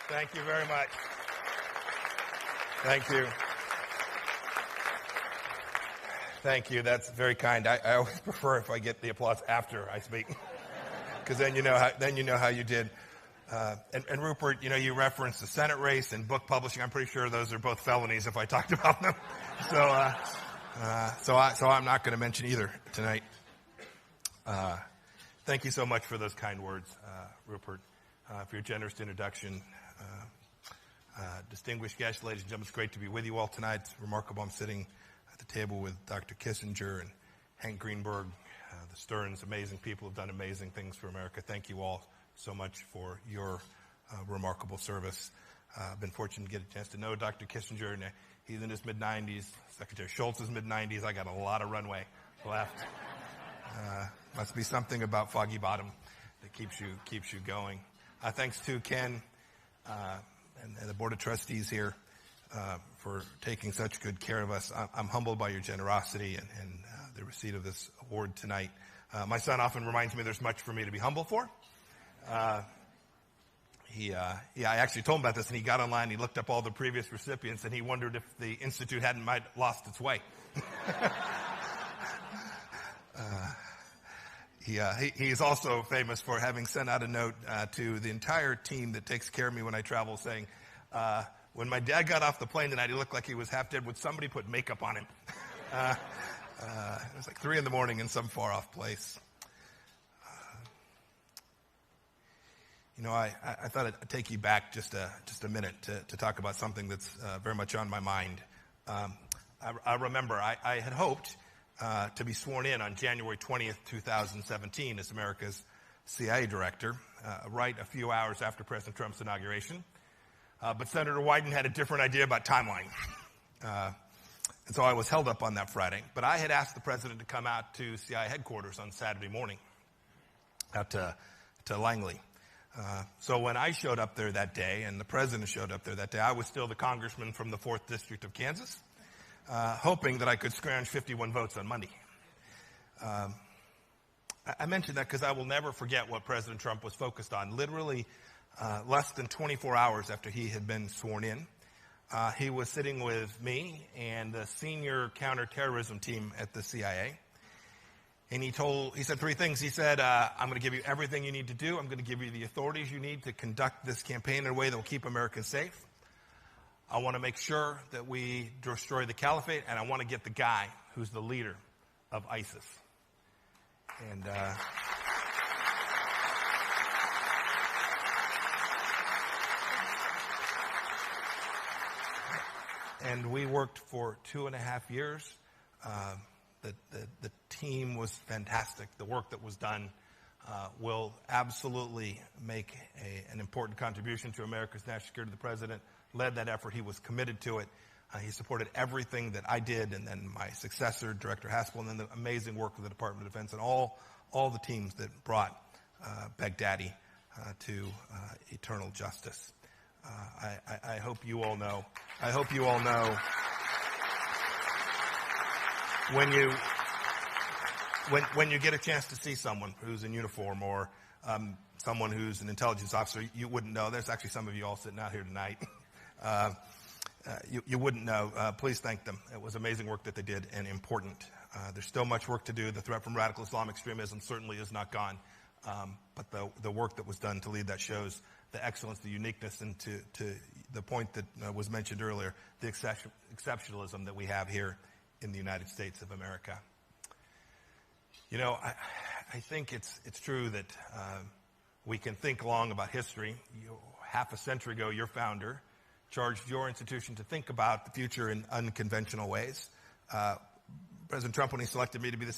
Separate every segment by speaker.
Speaker 1: Thank you very much. Thank you. Thank you. That's very kind. I always prefer if I get the applause after I speak, because then you know how you did. And Rupert, you referenced the Senate race and book publishing. I'm pretty sure those are both felonies if I talked about them. So I'm not going to mention either tonight. Thank you so much for those kind words, Rupert, for your generous introduction. Distinguished guests, ladies and gentlemen, it's great to be with you all tonight. It's remarkable. I'm sitting at the table with Dr. Kissinger and Hank Greenberg, the Stearns, amazing people who've done amazing things for America. Thank you all so much for your remarkable service. I've been fortunate to get a chance to know Dr. Kissinger, and he's in his mid-90s. Secretary Shultz is mid-90s. I got a lot of runway left. Must be something about Foggy Bottom that keeps you going. Thanks to Ken and the Board of Trustees here for taking such good care of us. I'm humbled by your generosity and the receipt of this award tonight. My son often reminds me there's much for me to be humble for. I actually told him about this, and he got online, he looked up all the previous recipients, and he wondered if the Institute hadn't lost its way. He is also famous for having sent out a note to the entire team that takes care of me when I travel, saying, when my dad got off the plane tonight, he looked like he was half dead. Would somebody put makeup on him? It was like 3 a.m. in some far-off place. I thought I'd take you back just a minute to talk about something that's very much on my mind. I remember I had hoped to be sworn in on January 20th, 2017 as America's CIA director, right a few hours after President Trump's inauguration. But Senator Wyden had a different idea about timeline. And so I was held up on that Friday. But I had asked the president to come out to CIA headquarters on Saturday morning out to Langley. So when I showed up there that day and the president showed up there that day, I was still the congressman from the 4th District of Kansas, hoping that I could scrounge 51 votes on Monday. I mentioned that because I will never forget what President Trump was focused on. Literally less than 24 hours after he had been sworn in, he was sitting with me and the senior counterterrorism team at the CIA. And he said 3 things. He said, I'm going to give you everything you need to do. I'm going to give you the authorities you need to conduct this campaign in a way that will keep Americans safe. I want to make sure that we destroy the caliphate, and I want to get the guy who's the leader of ISIS. And we worked for 2.5 years. The team was fantastic. The work that was done will absolutely make an important contribution to America's national security. The president led that effort. He was committed to it. He supported everything that I did, and then my successor, Director Haspel, and then the amazing work of the Department of Defense and all the teams that brought Baghdadi to eternal justice. I hope you all know. When you get a chance to see someone who's in uniform or someone who's an intelligence officer, you wouldn't know. There's actually some of you all sitting out here tonight. You wouldn't know. Please thank them. It was amazing work that they did and important. There's still much work to do. The threat from radical Islamic extremism certainly is not gone. But the work that was done to lead that shows the excellence, the uniqueness, and to the point that was mentioned earlier, the exceptionalism that we have here in the United States of America. I think it's true that we can think long about history. Half a century ago, your founder charged your institution to think about the future in unconventional ways. President Trump, when he selected me to be the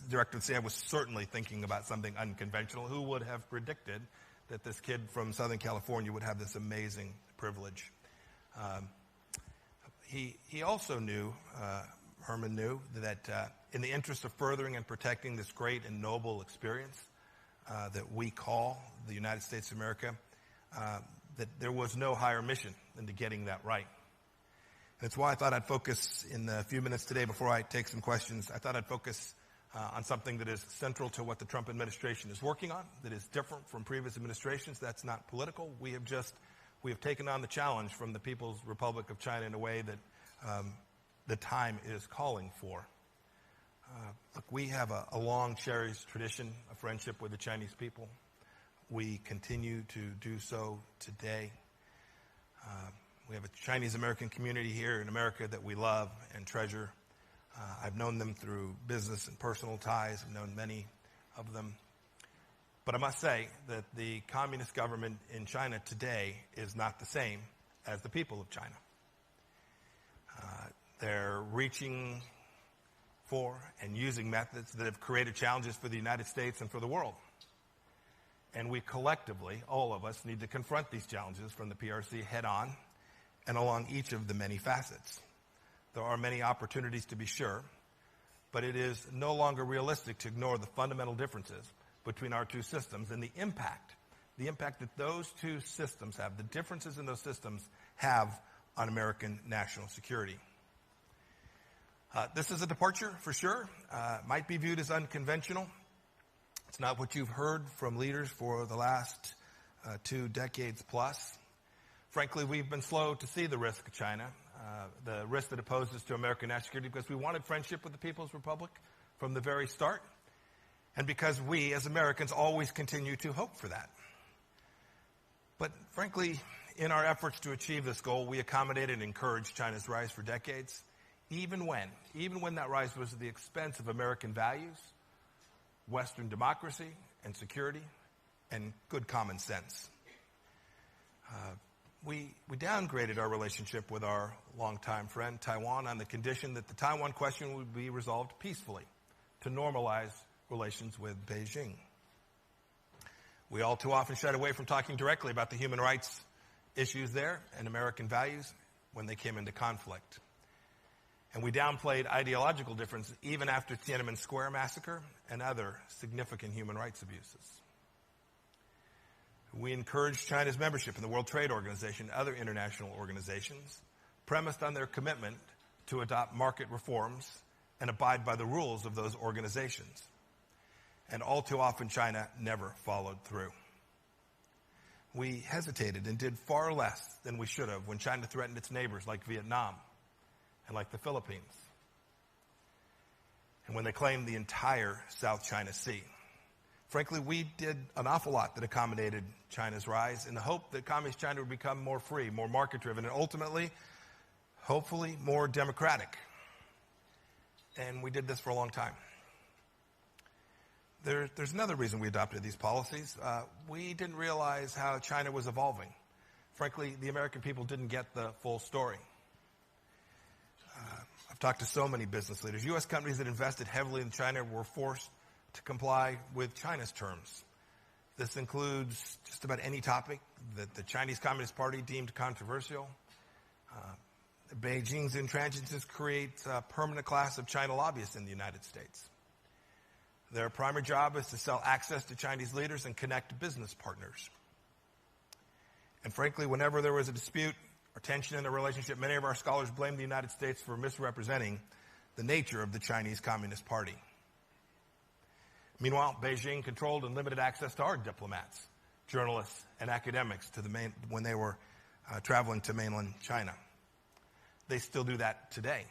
Speaker 1: director of the CIA, was certainly thinking about something unconventional. Who would have predicted that this kid from Southern California would have this amazing privilege? He also knew, Herman knew, that in the interest of furthering and protecting this great and noble experience that we call the United States of America, that there was no higher mission than to getting that right. And it's why I thought I'd focus in the few minutes today before I take some questions. I thought I'd focus on something that is central to what the Trump administration is working on, that is different from previous administrations. That's not political. We have just we have taken on the challenge from the People's Republic of China in a way that the time is calling for. Look, we have a long cherished tradition of friendship with the Chinese people. We continue to do so today. We have a Chinese-American community here in America that we love and treasure. I've known them through business and personal ties. I've known many of them. But I must say that the communist government in China today is not the same as the people of China. They're reaching for and using methods that have created challenges for the United States and for the world. And we collectively, all of us, need to confront these challenges from the PRC head on and along each of the many facets. There are many opportunities to be sure, but it is no longer realistic to ignore the fundamental differences between our two systems and the impact that those two systems have, the differences in those systems have on American national security. This is a departure, for sure. Might be viewed as unconventional. It's not what you've heard from leaders for the last 2 decades plus. Frankly, we've been slow to see the risk of China, the risk that it poses to American national security, because we wanted friendship with the People's Republic from the very start, and because we, as Americans, always continue to hope for that. But frankly, in our efforts to achieve this goal, we accommodated and encouraged China's rise for decades, even when that rise was at the expense of American values, Western democracy and security, and good common sense. We downgraded our relationship with our longtime friend Taiwan on the condition that the Taiwan question would be resolved peacefully to normalize relations with Beijing. We all too often shied away from talking directly about the human rights issues there and American values when they came into conflict. And we downplayed ideological differences even after Tiananmen Square massacre and other significant human rights abuses. We encouraged China's membership in the World Trade Organization and other international organizations, premised on their commitment to adopt market reforms and abide by the rules of those organizations. And all too often, China never followed through. We hesitated and did far less than we should have when China threatened its neighbors like Vietnam and like the Philippines, and when they claimed the entire South China Sea. Frankly, we did an awful lot that accommodated China's rise in the hope that communist China would become more free, more market-driven, and ultimately, hopefully, more democratic. And we did this for a long time. There's another reason we adopted these policies. We didn't realize how China was evolving. Frankly, the American people didn't get the full story. I've talked to so many business leaders. U.S. companies that invested heavily in China were forced to comply with China's terms. This includes just about any topic that the Chinese Communist Party deemed controversial. Beijing's intransigence creates a permanent class of China lobbyists in the United States. Their primary job is to sell access to Chinese leaders and connect business partners. And frankly, whenever there was a dispute or tension in the relationship, many of our scholars blamed the United States for misrepresenting the nature of the Chinese Communist Party. Meanwhile, Beijing controlled and limited access to our diplomats, journalists, and academics when they were traveling to mainland China. They still do that today.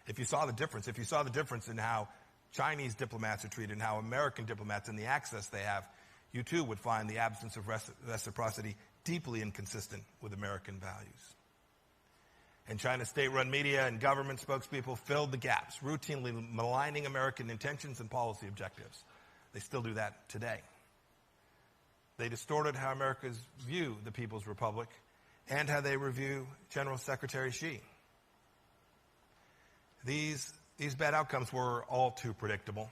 Speaker 1: If you saw the difference in how Chinese diplomats are treated and how American diplomats and the access they have, you too would find the absence of reciprocity deeply inconsistent with American values. And China's state-run media and government spokespeople filled the gaps, routinely maligning American intentions and policy objectives. They still do that today. They distorted how Americans view the People's Republic and how they review General Secretary Xi. These bad outcomes were all too predictable.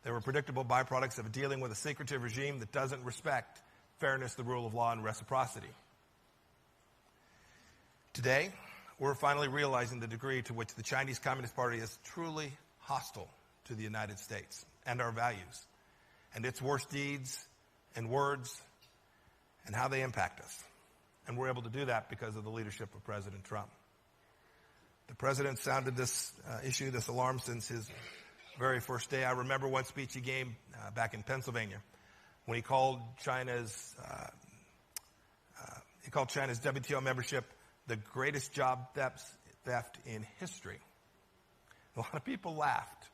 Speaker 1: They were predictable byproducts of dealing with a secretive regime that doesn't respect fairness, the rule of law, and reciprocity. Today, we're finally realizing the degree to which the Chinese Communist Party is truly hostile to the United States and our values, and its worst deeds and words and how they impact us. And we're able to do that because of the leadership of President Trump. The president sounded this issue, this alarm, since his very first day. I remember one speech he gave back in Pennsylvania when he called China's He called China's WTO membership the greatest job theft in history. A lot of people laughed.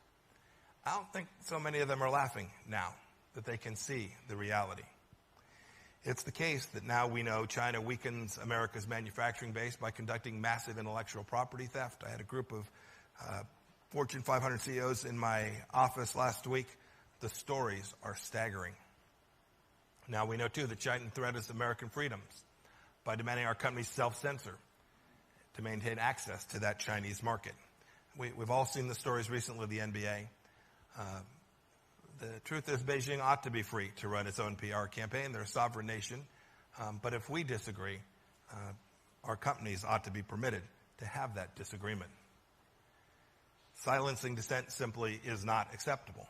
Speaker 1: I don't think so many of them are laughing now that they can see the reality. It's the case that now we know China weakens America's manufacturing base by conducting massive intellectual property theft. I had a group of Fortune 500 CEOs in my office last week. The stories are staggering. Now we know, too, that China threatens American freedoms by demanding our companies self-censor to maintain access to that Chinese market. We've all seen the stories recently of the NBA. The truth is Beijing ought to be free to run its own PR campaign. They're a sovereign nation. But if we disagree, our companies ought to be permitted to have that disagreement. Silencing dissent simply is not acceptable.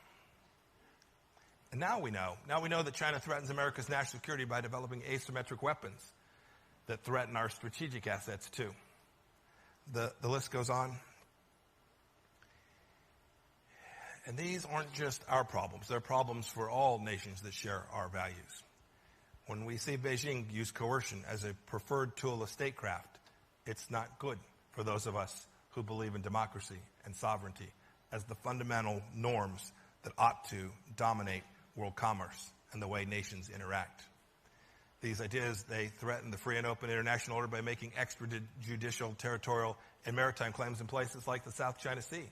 Speaker 1: And now we know that China threatens America's national security by developing asymmetric weapons that threaten our strategic assets too. The list goes on. And these aren't just our problems. They're problems for all nations that share our values. When we see Beijing use coercion as a preferred tool of statecraft, it's not good for those of us who believe in democracy and sovereignty as the fundamental norms that ought to dominate world commerce and the way nations interact. These ideas, they threaten the free and open international order by making extrajudicial, territorial, and maritime claims in places like the South China Sea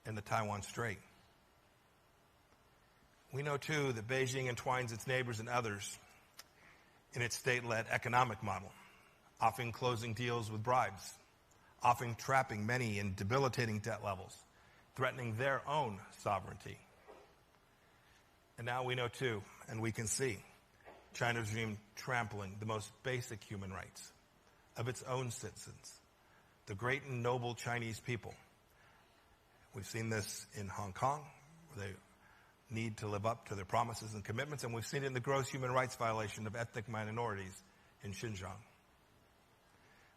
Speaker 1: and the Taiwan Strait. We know, too, that Beijing entwines its neighbors and others in its state-led economic model, often closing deals with bribes, often trapping many in debilitating debt levels, threatening their own sovereignty. And now we know, too, and we can see, China's regime trampling the most basic human rights of its own citizens, the great and noble Chinese people. We've seen this in Hong Kong, where they need to live up to their promises and commitments, and we've seen it in the gross human rights violation of ethnic minorities in Xinjiang.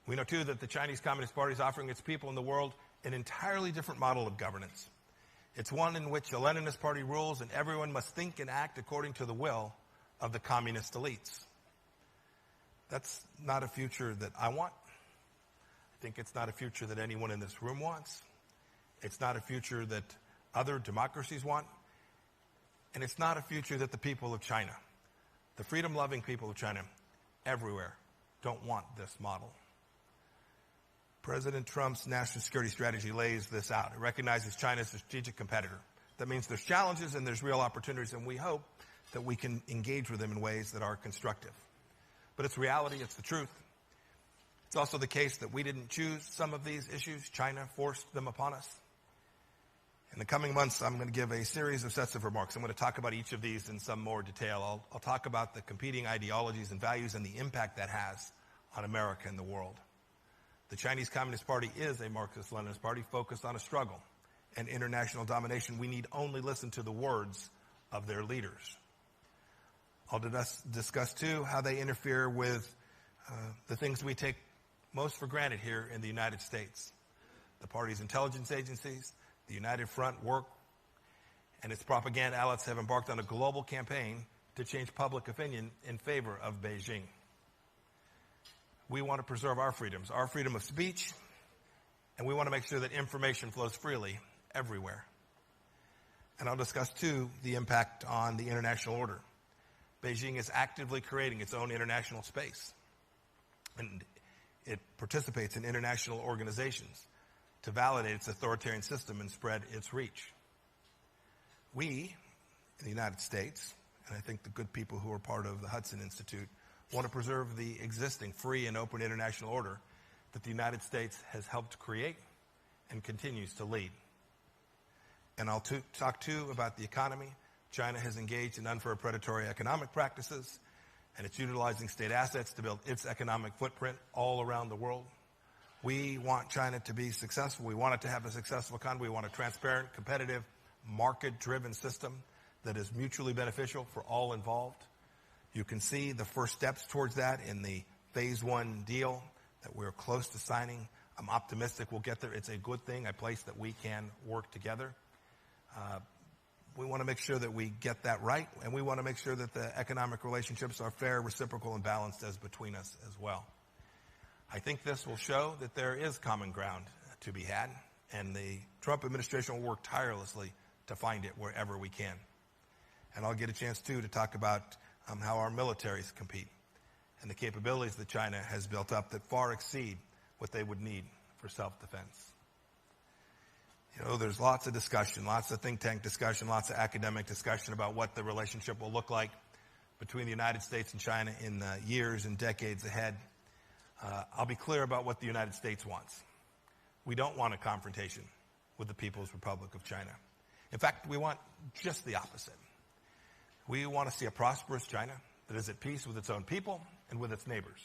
Speaker 1: We know, too, that the Chinese Communist Party is offering its people in the world an entirely different model of governance. It's one in which the Leninist Party rules and everyone must think and act according to the will of the communist elites. That's not a future that I want. I think it's not a future that anyone in this room wants. It's not a future that other democracies want. And it's not a future that the people of China, the freedom-loving people of China, everywhere, don't want this model. President Trump's national security strategy lays this out. It recognizes China as a strategic competitor. That means there's challenges and there's real opportunities, and we hope that we can engage with them in ways that are constructive. But it's reality, it's the truth. It's also the case that we didn't choose some of these issues. China forced them upon us. In the coming months, I'm going to give a series of sets of remarks. I'm going to talk about each of these in some more detail. I'll talk about the competing ideologies and values and the impact that has on America and the world. The Chinese Communist Party is a Marxist-Leninist party focused on a struggle and international domination. We need only listen to the words of their leaders. I'll discuss, too, how they interfere with the things we take most for granted here in the United States. The party's intelligence agencies, the United Front work, and its propaganda outlets have embarked on a global campaign to change public opinion in favor of Beijing. We want to preserve our freedoms, our freedom of speech, and we want to make sure that information flows freely everywhere. And I'll discuss, too, the impact on the international order. Beijing is actively creating its own international space, and it participates in international organizations to validate its authoritarian system and spread its reach. We, in the United States, and I think the good people who are part of the Hudson Institute, want to preserve the existing free and open international order that the United States has helped create and continues to lead. And I'll talk, too, about the economy. China has engaged in unfair predatory economic practices, and it's utilizing state assets to build its economic footprint all around the world. We want China to be successful. We want it to have a successful economy. We want a transparent, competitive, market-driven system that is mutually beneficial for all involved. You can see the first steps towards that in the Phase 1 deal that we're close to signing. I'm optimistic we'll get there. It's a good thing, a place that we can work together. We want to make sure that we get that right, and we want to make sure that the economic relationships are fair, reciprocal, and balanced as between us as well. I think this will show that there is common ground to be had, and the Trump administration will work tirelessly to find it wherever we can. And I'll get a chance, too, to talk about how our militaries compete and the capabilities that China has built up that far exceed what they would need for self-defense. You know, there's lots of discussion, lots of think tank discussion, lots of academic discussion about what the relationship will look like between the United States and China in the years and decades ahead. I'll be clear about what the United States wants. We don't want a confrontation with the People's Republic of China. In fact, we want just the opposite. We want to see a prosperous China that is at peace with its own people and with its neighbors.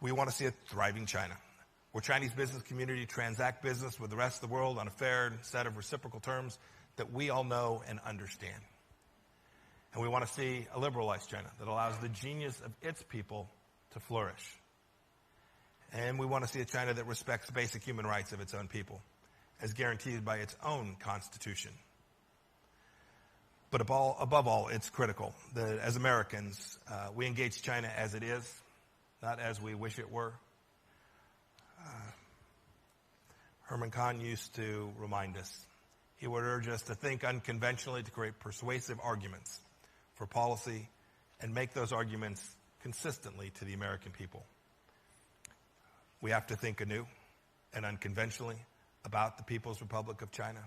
Speaker 1: We want to see a thriving China, where Chinese business community transact business with the rest of the world on a fair set of reciprocal terms that we all know and understand. And we want to see a liberalized China that allows the genius of its people to flourish. And we want to see a China that respects basic human rights of its own people, as guaranteed by its own constitution. But above all, it's critical that as Americans, we engage China as it is, not as we wish it were. Herman Kahn used to remind us. He would urge us to think unconventionally, to create persuasive arguments for policy, and make those arguments consistently to the American people. We have to think anew and unconventionally about the People's Republic of China.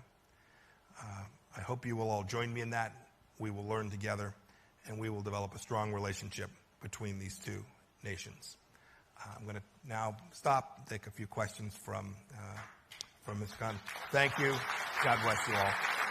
Speaker 1: I hope you will all join me in that. We will learn together, and we will develop a strong relationship between these two nations. I'm going to now stop and take a few questions from Ms. Khan. Thank you. God bless you all.